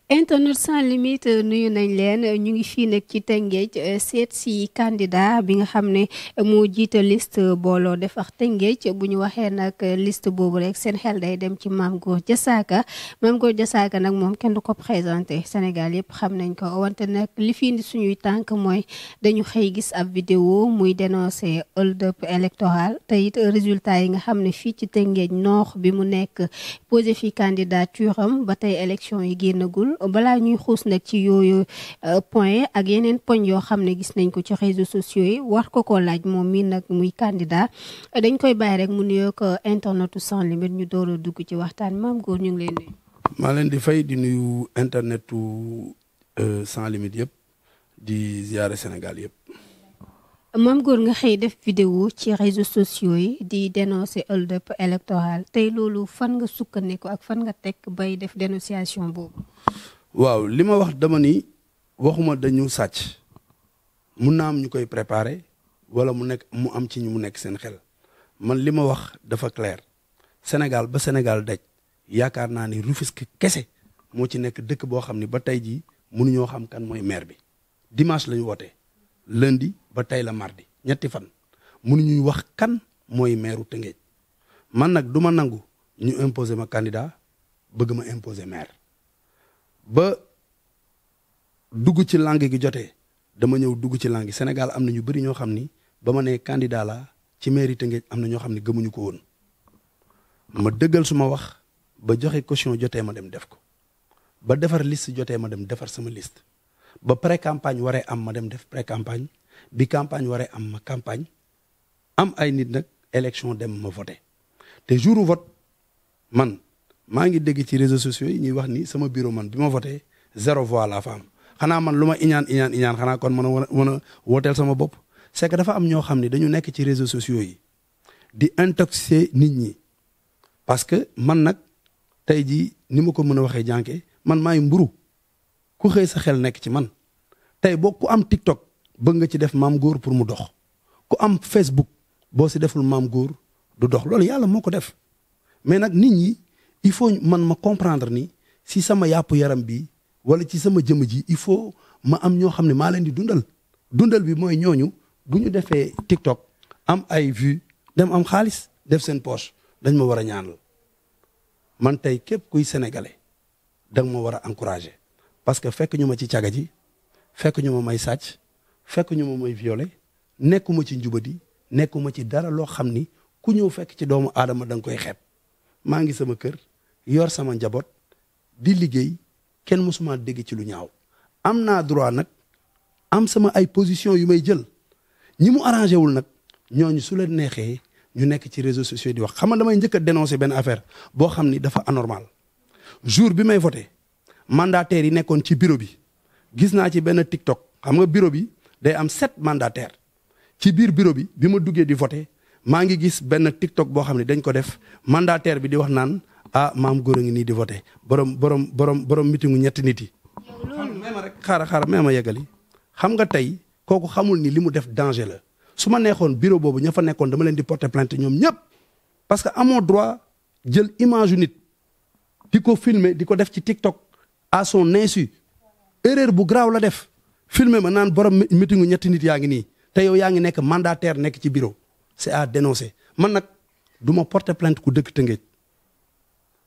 internet sans limite nuyu nañ leen ñu ngi fii nag ci Tëngéej seet si candidat bi nga xam ne moo jiite liste booloo defar Tëngéej bu ñu waxee nag liste boobu rek seen xel day dem ci Mame Gor Diazaka Mame Gor Diazaka nag moom kenn du ko présenté Sénégal yëpp xam nañ ko wante nag li fi indi suñuy tànk mooy dañu xëy gis ab vidéo muy dénoncé hold-up électoral te it résultat yi nga xam ne fii ci Tëngéej Nord bi mu nekk posé fi candidature am ba tey élection yi génnagul balaa ñuy xuus nag ci yooyu point ak yeneen poñ yoo xam ne gis nañ ko ci réseaux sociaux yi war ko laaj moom mii nag muy candidat dañ koy bàyyi rek mu nuyoo ko internetu sans limite ñu door a dugg ci waxtaan Mame Gor ñu ngi leen nuyu. maa leen di fay di nuyu internetu sans limite yëpp di ziare Sénégal yëpp. Mame Gor nga xëy def vidéo ci réseaux sociaux yi di dénoncer hold-up électoral tey loolu fan nga sukkandiku ak fan nga teg bay def dénonciation boobu. waaw li ma wax dama ni waxuma dañu sàcc mun naa am ñu koy préparer wala mu am ci ñu mu nekk seen xel man li ma wax dafa clair Sénégal ba Sénégal daj yaakaar naa ni Rufisque kese moo ci nekk dëkk boo xam ni ba tey jii mënuñoo xam kan mooy maire bi dimanche la ñu wootee lundi ba tey la mardi ñetti fan mënuñuy wax kan mooy maire u Tëngéej man nag du ma nangu ñu imposer ma candidat bëgg ma imposer maire ba dugg ci langue gi jotee dama ñëw dugg ci langue Sénégal am na ñu bëri ñoo xam ni ba ma nee candidat la ci mairie Tëngéej am na ñoo xam ne gëmuñu ko woon ma dëggal suma wax ba joxe caution jotee ma dem def ko ba defar liste jotee ma dem defar sama liste ba pré campagne waree am ma dem def pré campagne bi campagne waree am ma campagne am ay nit nag élection dem ma voté te jour vote man maa ngi dégg ci réseaux sociaux yi ñuy wax ni sama bureau man bi ma voté 0 voix la fa am xanaa man lu ma iñaan xanaa kon mën a wooteel sama bopp c'est que dafa am ñoo xam ne dañu nekk ci réseaux sociaux yi di intoxiquer nit ñi parce que man nag tey jii ni ma ko mën a waxee jànke man maay mburu ku xëy sa xel nekk ci man tey boo ku am TikTok bëgg nga ci def Mame Gor pour mu dox ku am Facebook boo si deful Mame Gor du dox loolu yàlla moo ko def mais nag nit ñi il faut man ma comprendre ni si sama yàpp yaram bi wala ci sama jëmm ji il faut ma am ñoo xam ne maa leen di dundal bi mooy ñooñu bu ñu defee TikTok am ay vues dem am xaalis def seen poche dañ ma war a ñaanal man tey képp kuy sénégalais danga ma war a encourager parce que fekk ñu ma ci caga ji fekk ñu ma may sàcc fekk ñu ma may violé nekkuma ci njubadi nekkuma ci dara loo xam ni ku ñëw fekk ci doomu aadama da nga koy xeeb maa ngi sama kër yor sama njaboot di liggéey kenn mësuma dégg ci lu ñaaw am naa droit nag am sama ay position yu may jël ñi mu arrangé wul nag ñooñu su leen neexee ñu nekk ci réseaux sociaux di wax xam nga damay njëkk a dénoncer benn affaire boo xam ni dafa anormal jour bi may voté mandataires yi nekkoon ci bureau bi gis naa ci benn TikTok xam nga bureau bi day am 7 mandataires ci biir bureau bi ma duggee di voté maa ngi gis benn TikTok boo xam ne dañ ko def mandataire bi di wax naan Mame Gor a ngi nii di voté borom meetingu ñetti nit yi. même rek xaaral même ma yeggali xam nga tey kooku xamul ni li mu def danger la su ma neexoon bureau boobu ña fa nekkoon dama leen di porter plainte ñoom ñëpp parce que amoo droit jël image yu nit di ko filmer di ko def ci TikTok à son insu erreur bu graaw la def filmer ma naan borom meetingu ñetti nit yaa ngi nii te yow yaa ngi nekk mandataire nekk ci bureau c'est à dénoncer man nag du ma porter plainte ku dëkk Tëngéej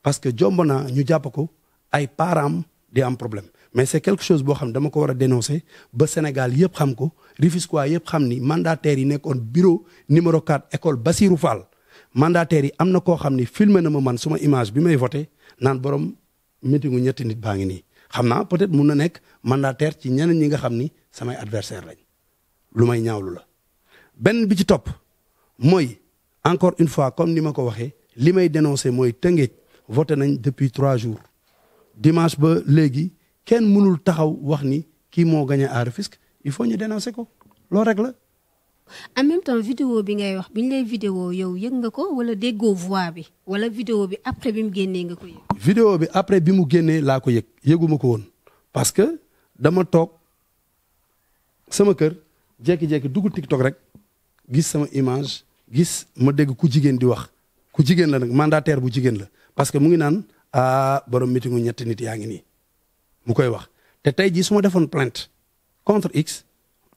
parce que jomb naa ñu jàpp ko ay parents di am problème mais c'est quelque chose boo xam ne dama ko war a dénoncer ba Sénégal yëpp xam ko Rufisquois yëpp xam ni mandataires yi nekkoon bureau numéro 4 école Bassirou Fall mandataires yi am na koo xam ni filmé na ma man suma image bi may voté naan borom meetingu ñetti nit baa ngi nii xam naa peut-être mun na nekk mandataire ci ñeneen ñi nga xam ni samay adversaire lañ lu may ñaawlu la benn bi ci topp mooy encore une fois comme ni ma ko waxee li may dénoncer mooy Tëngéej voté nañ depuis 3 jours dimanche ba léegi kenn mënul taxaw wax ni kii moo gagné à Rufisque il faut ñu dénoncer ko loolu rek la. en même temps vidéo bi ngay wax bi ñu lay vidéo yow yëg nga ko wala déggoo voix bi wala vidéo bi après bi mu génnee nga ko yëg. vidéo bi après bi mu génnee laa ko yëguma ko woon parce que dama toog sama kër jékki-jékki dugg TikTok rek gis sama image gis ma dégg ku jigéen di wax ku jigéen la nag mandataire bu jigéen la parce que mu ngi naan borom meetingu ñetti nit yaa ngi nii mu koy wax te tey jii su ma defoon plainte contre X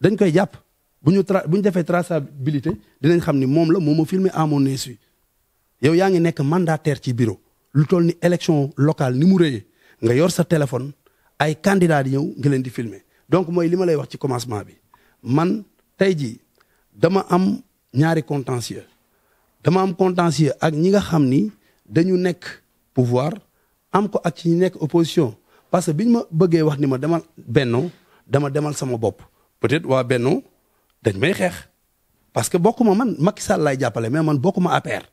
dañ koy jàpp bu ñu defee traçabilité dinañ xam ni moom la moo ma filmé à mon insu yow yaa ngi nekk mandataire ci bureau lu toll ni élection locale ni mu rëyee nga yor sa téléphone ay candidats di ñëw nga leen di filmer donc mooy li ma lay wax ci commencement bi man tey jii dama am ñaari contentieux dama am contentieux ak ñi nga xam ni dañu nekk pouvoir am ko ak ci ñi nekk opposition parce que biñ ma bëggee wax ni ma demal Benno dama demal sama bopp peut-être waa Benno dañ may xeex parce que bokkuma man Macky Sall lay jàppale mais man bokkuma APR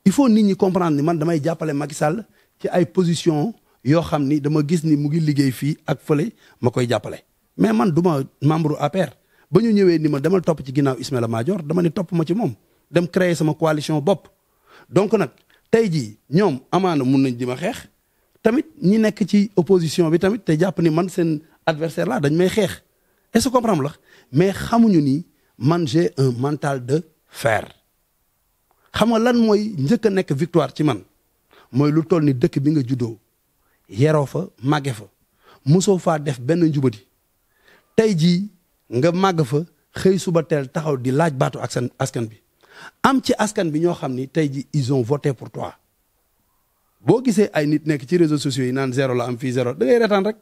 il faut nit ñi comprendre ni man damay jàppale Macky Sall ci ay position yoo xam ni dama gis ni mu ngi liggéey fii ak fële ma koy jàppale mais man du ma membre APR ba ñu ñëwee ni ma demal topp ci ginnaaw Ismaïla Madior dama ni topp ma ci moom dem créer sama coalition bopp donc nag tey jii ñoom amaana mun nañ di ma xeex tamit ñi nekk ci opposition bi tamit te jàpp ni man seen adversaire la dañ may xeex est-ce que comprendre la mais xamuñu ni man j'ai un mental de fer xam nga lan mooy njëkk a nekk victoire ci man mooy lu toll ni dëkk bi nga juddoo yeroo fa màgge fa mosoo faa def benn njubadi tey jii nga màgg fa xëy suba teel taxaw di laaj baatu ak seen askan bi am ci askan bi ñoo xam ni tey jii ils ont voté pour toi boo gisee ay nit nekk ci réseaux sociaux yi naan zéro la am fii zéro da ngay retaan rek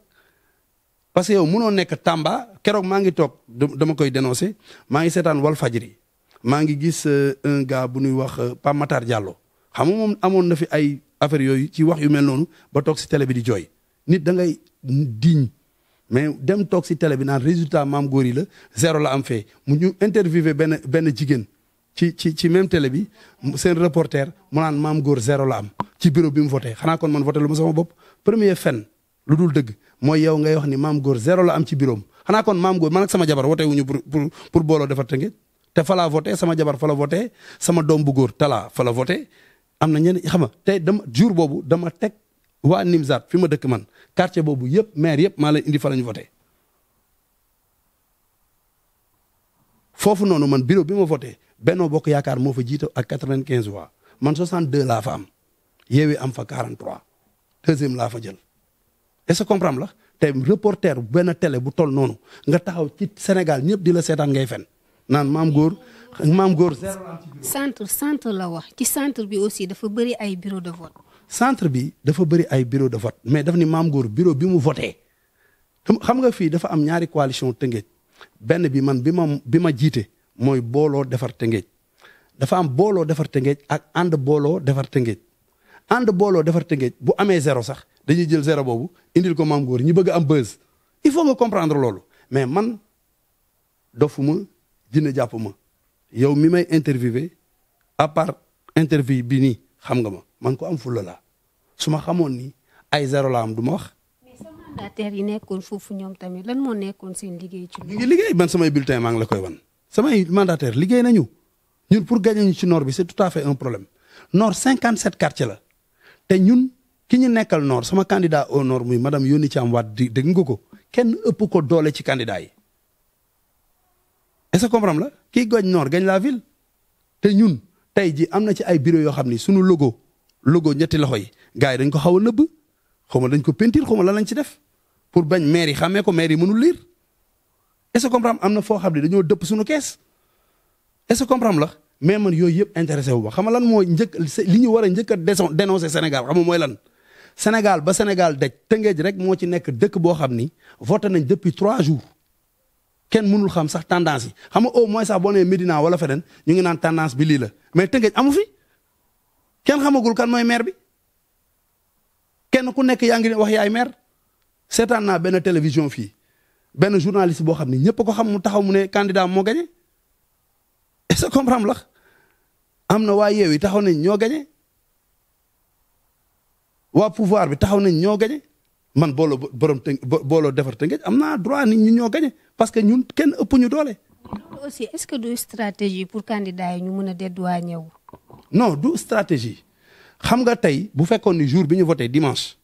parce que yow mënoo nekk Tamba keroog maa ngi toog dama koy dénoncer maa ngi seetaan Walfadjri maa ngi gis un gars bu ñuy wax Pape Matar Diallo xam nga moom amoon na fi ay affaires yooyu ci wax yu mel noonu ba toog si télé bi di jooy nit da ngay diñ mais dem toog si télé bi naan résultat maam góor yi la zéro la am fee mu ñu interviewé benn jigéen ci même télé bi seen reporter mu naan maam góor zéro la am ci bureau bi mu voté xanaa kon man voté lu ma sama bopp premier fen lu dul dëgg mooy yow ngay wax ni maam góor zéro la am ci bureau am xanaa kon maam góor man ak sama jabar voté wuñu pour booloo defar Tëngéej te fa laa voté sama jabar fa la voté sama doom bu góor talaa fa la voté am na ñenn xam nga tey dama jour boobu dama teg waa Nimzaat fi ma dëkk man quartier boobu yëpp maire yëpp maa leen indi fa la ñu voté foofu noonu man bureau bi ma voté Benno Bokk Yaakaar moo fa jiite ak 95 voix man 62 laa fa am Yewwi am fa 43 deuxième laa fa jël est-ce que comprendre la te reporter benn télé bu toll noonu nga taxaw ci Sénégal ñëpp di la seetaan ngay fen naan maam góor zéro la am ci centre la wax ci centre bi aussi dafa bëri ay bureau de vote. centre bi dafa bëri ay bureau de vote mais daf ni maam góor bureau bi mu voté xam nga fii dafa am ñaari coalition Tëngéej benn bi man bi ma jiite mooy booloo defar Tëngéej dafa am booloo defar Tëngéej ak ànd booloo defar Tëngéej ànd booloo defar Tëngéej bu amee zéro sax dañuy jël zéro boobu indil ko maam góor ñi bëgg am buzz il faut nga comprendre loolu mais man dofuma dina jàpp ma yow mi may interviewé à part interview bi nii xam nga ma man ko am fulla laa su ma xamoon ni ay zéro la am du ma wax. mais sa mandataire yi nekkoon foofu ñoom tamit lan moo nekkoon seen liggéey ci ñu ngi liggéey man samay bulletin maa ngi la koy wan samay mandataire liggéey nañu ñun pour gagner ñu ci nord bi c'est tout à fait un problème nord 57 quartiers la te ñun ki ñu nekkal nord sama candidat au nord muy madame Yoni Thiam Wade dégg nga ko kenn ëpp ko doole ci candidat yi est-ce que comprendre la kii gañ nord gañ la ville te ñun tey ji am na ci ay bureau yoo xam ni suñu logo ñetti loxo yi gars yi dañ ko xaw a nëbb xaw ma dañ ko peinture xaw ma lan lañ ci def pour bañ maire yi xàmmee ko maire yi mënul lire est-ce que comprendre am na foo xam ne dañoo dëpp suñu kees est-ce que comprendre la mais man yooyu yëpp intéressé wu ba xam nga lan mooy njëkk li ñu war a njëkk a dénoncer Sénégal xam nga mooy lan Sénégal ba Sénégal daj Tëngéej rek moo ci nekk dëkk boo xam ni voté nañ depuis 3 jours kenn mënul xam sax tendance yi xam nga au moins sax boo nee Médina wala feneen ñu ngi naan tendance bi lii la mais Tëngéej amu fi kenn xamagul kan mooy maire bi kenn ku nekk yaa ngi wax yaay maire seetaan naa benn télévision fii benn journaliste boo xam ni ñëpp ko xam mu taxaw mu ne candidat moo gagné est-ce que comprendre la am na waa Yewwi taxaw nañ ñoo gagné waa pouvoir bi taxaw nañ ñoo gagné man booloo defar Tëngéej am naa droit nit ñi ñoo gagné parce que ñun kenn ëpp ñu doole. loolu aussi est-ce que du stratégie pour candidat yi ñu mën a dédouaner wu. non du stratégie xam nga tey bu fekkoon ni jour bi ñu voté dimanche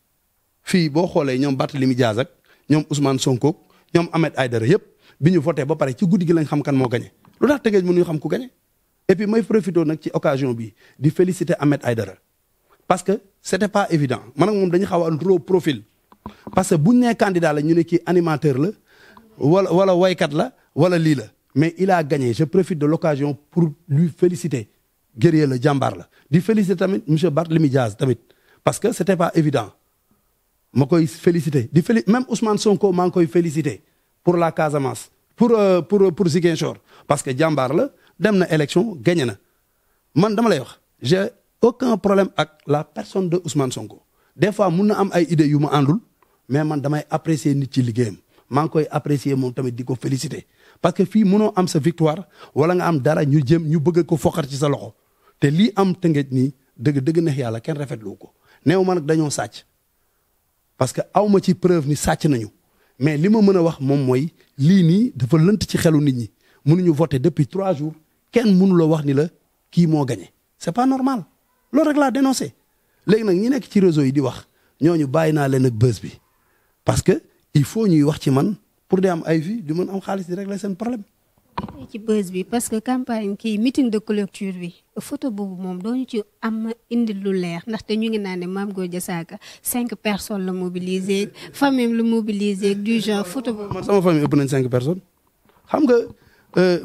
fii boo xoolee ñoom Barthélémy Dias ak ñoom Ousmane Sonko ñoom Ahmed Aïdara yëpp bi ñu voté ba pare ci guddi gi lañ xam kan moo gagné lu tax Tëngéej mënuñu xam ku gagné et puis may profité nag ci occasion bi di féliciter Ahmed Aïdara parce que c'était pas évident man ak moom dañu xaw a trop profil parce que buñ nee candidat la ñu ne kii animateur la wala waykat la wala lii la mais il a gagné je profite de l'occasion pour lui féliciter guerrier la jàmbaar la di féliciter tamit monsieur Barthélémy Diaz tamit parce que c'était pas évident ma koy féliciter même Ousmane Sonko maa ngi koy féliciter pour la Casamance pour Ziguinchor parce que jàmbaar la dem na élection gagné na man dama lay wax j'ai aucun problème ak la personne de Ousmane Sonko des fois mun na am ay idées yu ma àndul mais man damay apprécier nit ci liggéeyam maa ngi koy apprécier moom tamit di ko féliciter parce que fii mënoo am sa victoire wala nga am dara ñu bëgg ko foqar ci sa loxo te lii am Tëngéej nii dëgg neex yàlla kenn rafetlu ko néew ma nag dañoo sàcc parce que aw ma ci preuve ni sàcc nañu mais li ma mën a wax moom mooy lii nii dafa lënt ci xelu nit ñi mënuñu voter depuis 3 jours kenn mënu la wax ni la kii moo gagné c'est pas normal loolu rek laa dénoncé léegi nag ñi nekk ci réseau yi di wax ñooñu bàyyi naa leen ak buzz bi parce que il faut ñuy wax ci man pour di am ay vues di mën am xaalis di régler seen problème. ci buzz bi parce que campagne kii meeting de clôture bi photo boobu moom doo ñu ci am indi lu leer ndaxte ñu ngi naan ne Mame Gor Diazaka 5 personnes la mobiliser famille la mobiliser du genre photo boobu. man sama famille ëpp nañ 5 personnes xam nga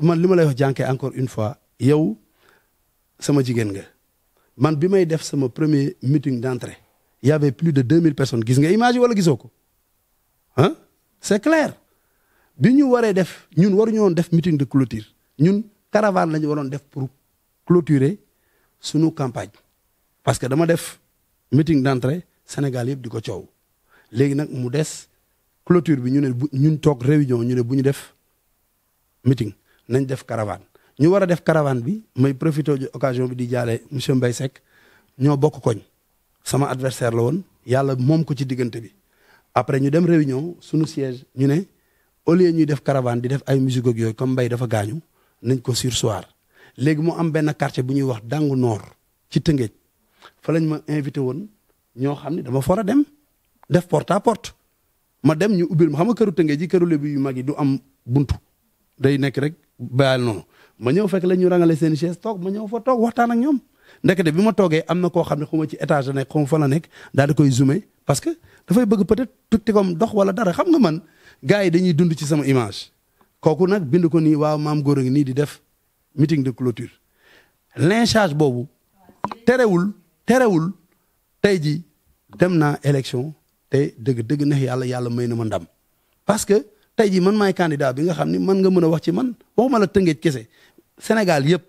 man li ma lay wax jànkee encore une fois yow sama jigéen nga man bi may def sama premier meeting d'entrée il y avait plus de 2000 personnes gis nga image wala gisoo ko ah c'est clair. bi ñu waree def ñun waruñu woon def meeting de clôture ñun caravane la ñu waroon def pour clôturer sunu campagne parce que dama def meeting d'entrée Sénégal yëpp di ko coow léegi nag mu des clôture bi ñu ne ñun toog réunion ñu ne bu ñu def meeting nañ def caravane ñu war a def caravane bi may profité occasion bi di jaale monsieur Mbaye Seck ñoo bokk koñ sama adversaire la woon yàlla moom ko ci diggante bi après ñu dem réunion sunu siège ñu ne au lieu ñuy def caravane di def ay musique ak yooyu comme Mbaye dafa gaañu nañ ko surseoir léegi mu am benn quartier bu ñuy wax Dangu Nord ci Tëngéej fa lañ ma invité woon ñoo xam ne dama for a dem def porte à porte ma dem ñu ubbil ma xam nga këru Tëngéej ji këru Lebu yu mag yi du am buntu day nekk rek bayal noonu ma ñëw fekk la ñu rangale seen chaise toog ma ñëw fa toog waxtaan ak ñoom ndekete bi ma toogee am na koo xam ne xuma ci étage la nekk xuma fa la nekk daal di koy zoomer parce que dafay bëgg peut-être tuuti comme dox wala dara xam nga man gars yi dañuy dund ci sama image kooku nag bind ko nii waaw Mame Gor a ngi nii di def meeting de clôture lynchage boobu terewul tey ji dem naa élection te dëgg neex yàlla may na ma ndam parce que tey ji man maay candidat bi nga xam ni man nga mën a wax ci man waxuma la Tëngéej kese Sénégal yëpp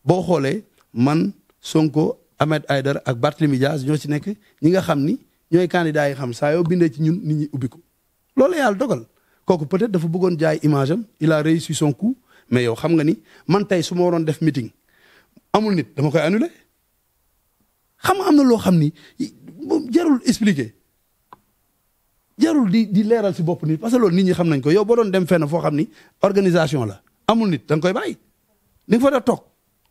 boo xoolee man Sonko Ahmed Aïdara ak Barthélémy Diaz ñoo ci nekk ñi nga xam ni ñooy candidat yi xam saa yoo bindee ci ñun nit ñi ubbi ko loolu yàlla dogal kooku peut-être dafa bëggoon jaay image am il a réussi son coup mais yow xam nga ni man tey su ma waroon def meeting amul nit dama koy annuler xam nga am na loo xam ni jarul expliquer jarul di leeral si bopp nit parce que loolu nit ñi xam nañ ko yow boo doon dem fenn foo xam ni organisation la amul nit da nga koy bàyyi di nga fa def toog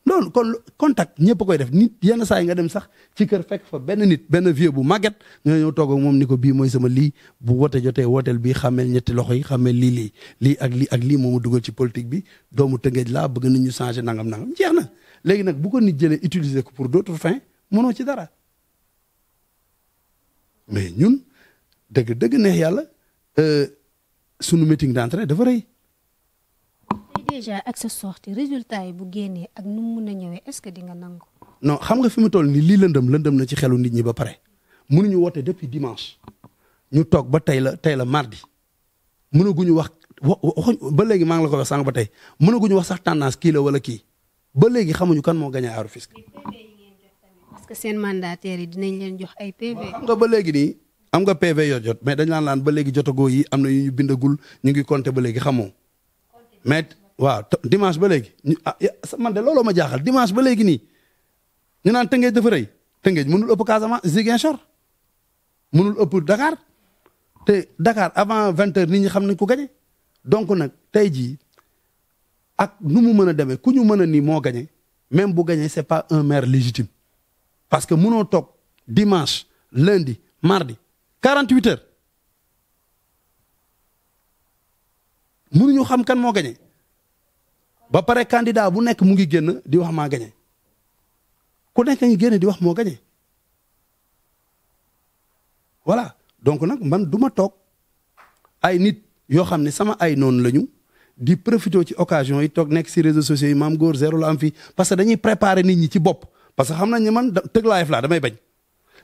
loolu kon contact ñëpp koy def nit yenn saa yi nga dem sax ci kër fekk fa benn nit benn vieux bu màgget nga ñëw toog ak moom ni ko bii mooy sama lii bu wote jotee wooteel bii xamel ñetti loxo yi xamel lii ak lii moomu dugal ci politique bi doomu Tëngéej laa bëgg nit ñu changer nangam jeex na léegi nag bu ko nit jëlee utiliser ko pour d'autres fins mënoo ci dara mais ñun dëgg neex yàlla sunu meeting d'entrée dafa rëy. déjà ak sa sortie résultat yi bu génnee ak nu mu mun a ñëwee est-ce que di nga nangu. non xam nga fi mu toll nii lii lëndëm na ci xelu nit ñi ba pare mënuñu woote depuis dimanche ñu toog ba tey la mardi mënaguñu wax ba léegi maa ngi la ko wax sànq ba tey mënaguñu wax sax tendance kii la wala kii ba léegi xamuñu kan moo gagné à Rufisque. parce que seen mandataires yi dinañ leen jox ay PV. xam nga ba léegi nii am nga PV yoo jot mais dañ laan ba léegi jotagoo yi am na yu ñu bindagul ñu ngi compter ba léegi xamoo mais. waaw dimanche ba léegi man de looloo ma jaaxal dimanche ba léegi nii ñu naan Tëngéej dafa rëy Tëngéej mënul ëpp Casamance Ziguinchor mënul ëpp Dakar te Dakar avant 20h nit ñi xam nañ ko gañe donc nag tey jii ak nu mu mën a demee ku ñu mën a nii moo gañe même bu gañee c'est pas un maire légitime parce que mënoo toog dimanche lundi mardi 48 heures mënuñu xam kan moo gañe ba pare candidat bu nekk mu ngi génn di wax maa gañe ku nekk ngi génn di wax moo gañe voilà donc nag man du ma toog ay nit yoo xam ne sama ay noonu lañu di profité ci occasion yi toog nekk si réseaux sociaux yi Mame Goor zéro la am fii parce que dañuy préparer nit ñi ci bopp parce que xam nañ ne man tëg live laa damay bañ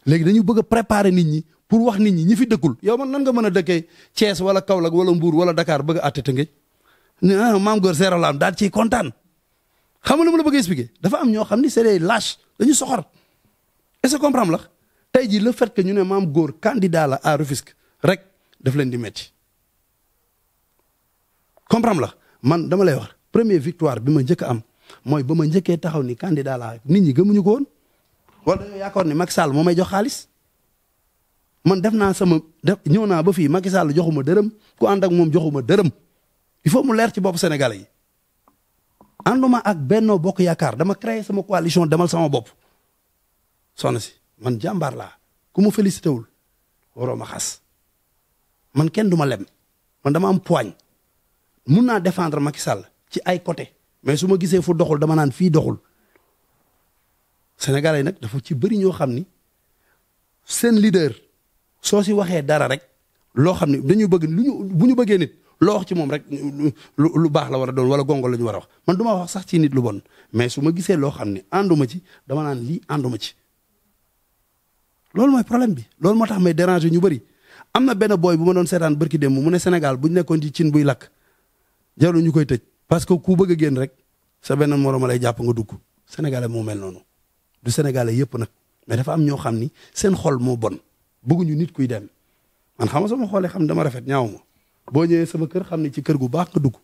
léegi dañu bëgg a préparer nit ñi pour wax nit ñi fi dëkkul yow man nan nga mën a dëkkee Thiès wala Kaolack wala Mbour wala Dakar bëgg a àtte Tëngéej Mame Goor zéro la am daal ciy kontaan xam nga lu ma la bëgg expliquer dafa am ñoo xam ni c'est des lâches dañu soxor est-ce que comprendre la tey jii le fait que ñu ne Mame Goor candidat la à Rufisque rek daf leen di metti comprendre la man dama lay wax première victoire bi ma njëkk a am mooy ba ma njëkkee taxaw ni candidat la nit ñi gëmuñu ko woon wala dañoo yaakaar ni Macky Sall moo may jox xaalis man def naa ñëw naa ba fii Macky Sall joxuma dërëm ku ànd ak moom joxuma dërëm il faut mu leer ci bopp Sénégalais yi ànduma ak Benno Bokk Yaakaar dama créé sama coalition demal sama bopp soxna si man jàmbaar laa ku ma félicité wul waroo ma xas man kenn du ma lem man dama am poigne mun naa défendre Macky Sall ci ay côté mais su ma gisee fu doxul dama naan fii doxul Sénégalais yi nag dafa ci bëri ñoo xam ni seen leader soo si waxee dara rek loo xam ni dañu bëgg bu ñu bëggee nit loo wax ci moom rek lu baax la war a doon wala gongo la ñu war a wax man du ma wax sax ci nit lu bon mais su ma gisee loo xam ni ànduma ci dama naan lii ànduma ci loolu mooy problème bi loolu moo tax may déranger ñu bëri am na benn booy bu ma doon seetaan bërki démb mu ne Sénégal bu ñu nekkoon ci cin buy lakk jarul ñu koy tëj parce que ku bëgg a génn rek sa benn moroom lay jàpp nga dugg sénégalais moo mel noonu du sénégalais yëpp nag mais dafa am ñoo xam ni seen xol moo bon bëgguñu nit kuy dem man xam nga sama xoolee xam ne dama rafet ñaaw ma boo ñëwee sama kër xam ne ci kër gu baax nga dugg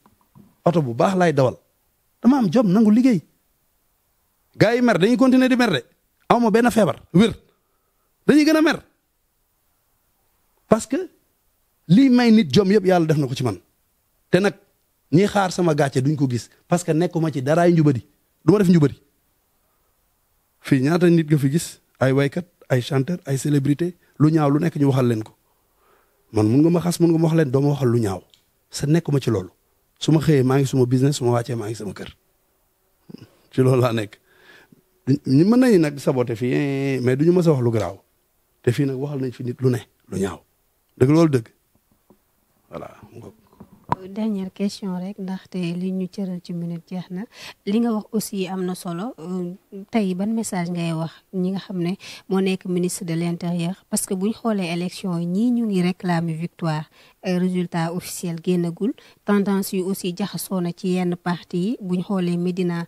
oto bu baax laay dawal dama am jom nangu liggéey gars yi mer dañuy continuer di mer de aw ma benn feebar wér dañuy gën a mer parce que lii may nit jom yëpp yàlla def na ko ci man te nag ñiy xaar sama gàcce duñ ko gis parce que nekkuma ci daraay njubadi du ma def njubadi fii ñaata nit nga fi gis ay waykat ay chanteur ay célébrité lu ñaaw lu nekk ñu waxal leen ko man mun nga ma xas mun nga ma wax leen doo ma waxal lu ñaaw sa nekkuma ci loolu su ma xëyee maa ngi suma business su ma wàccee maa ngi sama kër ci loolu laa nekk ñu mën nañu nag saboté fii mais du ñu mës a wax lu garaaw te fii nag waxal nañ fi nit lu ne lu ñaaw dëgg loolu dëgg voilà. dernière question rek ndaxte li ñu cëral ci minute jeex na li nga wax aussi am na solo tey ban message ngay wax ñi nga xam ne moo nekk ministre de l'intérieur parce que buñ xoolee élection yi ñii ñu ngi réclamer victoire résultat officiel génnagul tendance yi aussi jaxasoo na ci yenn parti yi buñ xoolee Médina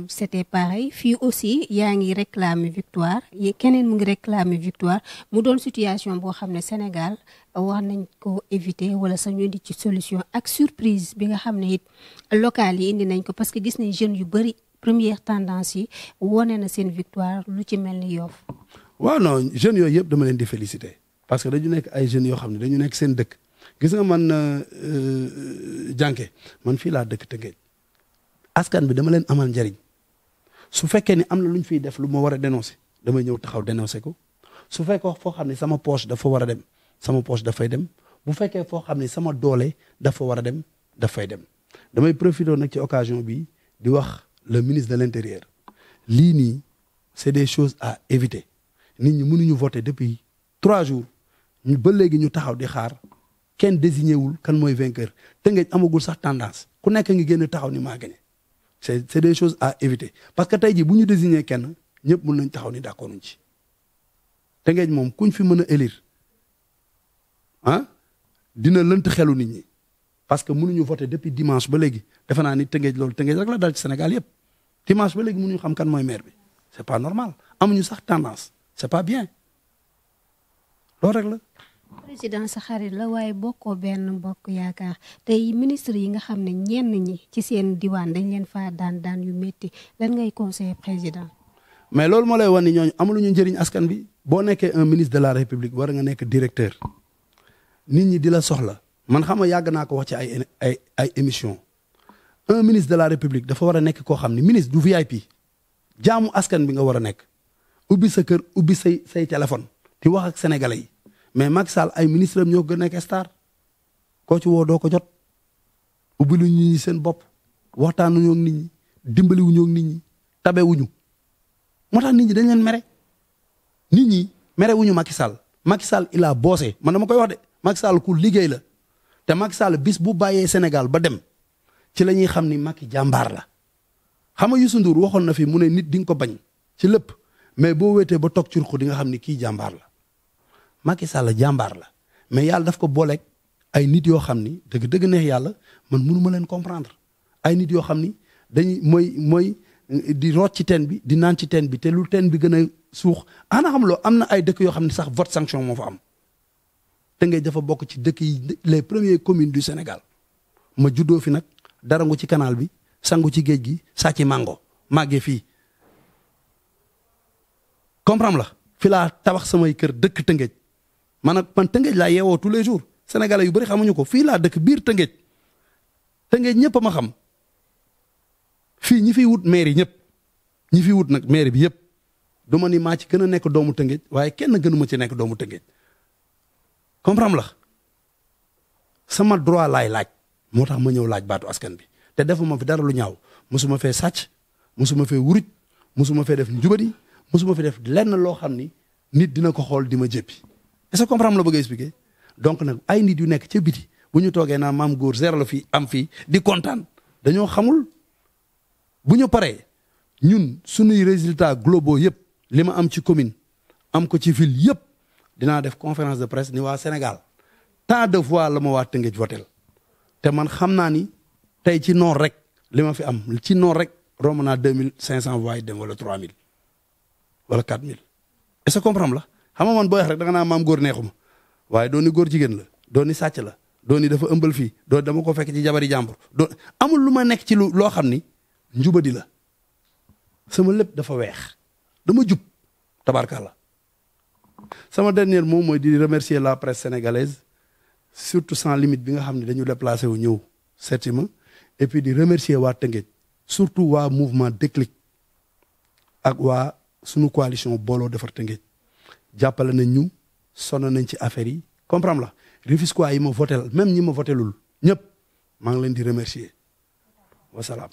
c'était pareil fii aussi yaa ngi réclamer victoire keneen mu ngi réclamer victoire mu doon situation boo xam ne Sénégal war nañ ko éviter wala sax ñu indi ci solution ak surprise bi nga xam ne it local yi indi nañ ko parce que gis nañ jeunes yu bëri première tendance yi wone na seen victoire lu ci mel ni Yoff. waaw non jeunes yooyu yëpp dama leen di féliciter parce que dañu nekk ay jeunes yoo xam ne dañu nekk seen dëkk gis nga man jànke man fii laa dëkk Tëngéej askan bi dama leen amal njariñ su fekkee ni am na lu ñu fiy def lu ma war a dénoncer damay ñëw taxaw dénoncer ko su fekkee foo xam ne sama poche dafa war a dem sama poche dafay dem bu fekkee foo xam ne sama doole dafa war a dem dafay dem damay profiter nag ci occasion bi di wax le ministre de l'intérieur lii nii c'est des choses à éviter nit ñi mënuñu voter depuis 3 jours ñu ba léegi ñu taxaw di xaar kenn désigné wul kan mooy vainqueur Tëngéej amagul sax tendance ku nekk ngi génn taxaw ni maa gagné c'est des choses à éviter parce que tey jii bu ñu désigné kenn ñëpp mën nañ taxaw ni d'accord uñ ci Tëngéej moom kuñ fi mën a élire dina lënt xelu nit ñi parce que mënuñu voter depuis dimanche ba léegi defe naa ni Tëngéej loolu Tëngéej rek la dal ci Sénégal yëpp dimanche ba léegi mënuñu xam kan mooy maire bi c'est pas normal amuñu sax tendance c'est pas bien loolu rek la. président sa xarit la waaye bokkoo benn bokk yaakaar tey ministre yi nga xam ne ñenn ñi ci seen diwaan dañ leen faa daan yu métti lan ngay conseiller président. mais loolu moo lay wan ni ñooñu amuluñu njëriñ askan bi boo nekkee un ministre de la république war nga nekk directeur. nit ñi di la soxla man xam nga yàgg naa ko wax ci ay émission un ministre de la république dafa war a nekk koo xam ne ministre du VIP jaamu askan bi nga war a nekk ubbi sa kër ubbi say téléphone di wax ak sénégalais yi mais Macky Sall ay ministre am ñoo gën a nekk star koo ci woo doo ko jot ubbi lu nit ñi seen bopp waxtaanuñoo ak nit ñi dimbaliwuñoo ak nit ñi tabewuñu moo tax nit ñi dañ leen mere nit ñi mere wuñu Macky Sall Macky Sall il a bossé man dama koy wax de Macky Sall ku liggéey la te Macky Sall bis bu bàyyee Sénégal ba dem ci la ñuy xam ni Macky jàmbaar la xam nga Youssou Ndour waxoon na fi mu ne nit di nga ko bañ ci lépp mais boo wéetee ba toog curxu di nga xam ni kii jàmbaar la Macky Sall jàmbaar la mais yàlla daf ko booleeg ay nit yoo xam ni dëgg neex yàlla man mënu ma leen comprendre ay nit yoo xam ni dañuy mooy di root ci teen bi di naan ci teen bi te lu teen bi gën a suux ana xam loo am na ay dëkk yoo xam ne sax vote sanction moo fa am Tëngéej dafa bokk ci dëkk yi les premières communes du Sénégal ma juddoo fi nag darangu ci canal bi sangu ci géej gi sàcci mango màggee fii comprendre la fi laa tabax samay kër dëkk Tëngéej man Tëngéej laa yeewoo tous les jours sénégalais yu bëri xamuñu ko fii laa dëkk biir Tëngéej ñëpp a ma xam fii ñi fiy wut maire yi ñëpp ñi fiy wut nag maire bi yëpp du ma ni maa ci gën a nekk doomu Tëngéej waaye kenn gënu ma ci nekk doomu Tëngéej comprendre la sama droit laay laaj moo tax ma ñëw laaj baatu askan bi te defuma fi dara lu ñaaw mosuma fee sàcc mosuma fee wuruj mosuma fee def njubadi mosuma fi def lenn loo xam ni nit dina ko xool di ma jëppi est-ce que comprendre la bëgg a expliquer donc nag ay nit yu nekk ca biti bu ñu toogee naa maam góor zéro la fii am fii di kontaan dañoo xamul bu ñu paree ñun suñuy résultats globaux yëpp li ma am ci commune am ko ci ville yëpp dinaa def conférence de presse ni waa Sénégal tant de fois la ma waa Tëngéej votel te man xam naa ni tey ci noor rek li ma fi am ci noor rek romb naa 2500 voix yi dem wala 3000 wala 4000 est-ce que comprendre la xam nga man booy wax rek da nga naa maam góor neexuma waaye dooni góor jigéen la dooni sàcc la dooni dafa ëmbal fii doon dama ko fekk ci jabari jàmbur doon amul lu ma nekk ci loo xam ni njubadi la sama lépp dafa weex dama jub tabarkàlla sama dernier mot mooy di remercier la presse sénégalaise surtout sans limite bi nga xam ne dañu déplacé wu ñëw seeti ma et puis di remercier waa Tëngéej surtout waa mouvement Déclic ak waa sunu coalition booloo defar Tëngéej jàppale nañ ñu sonn nañ ci affaire yi comprendre la Rufisquois yi ma votel même ñi ma votelul ñëpp maa ngi leen di remercier wasalaam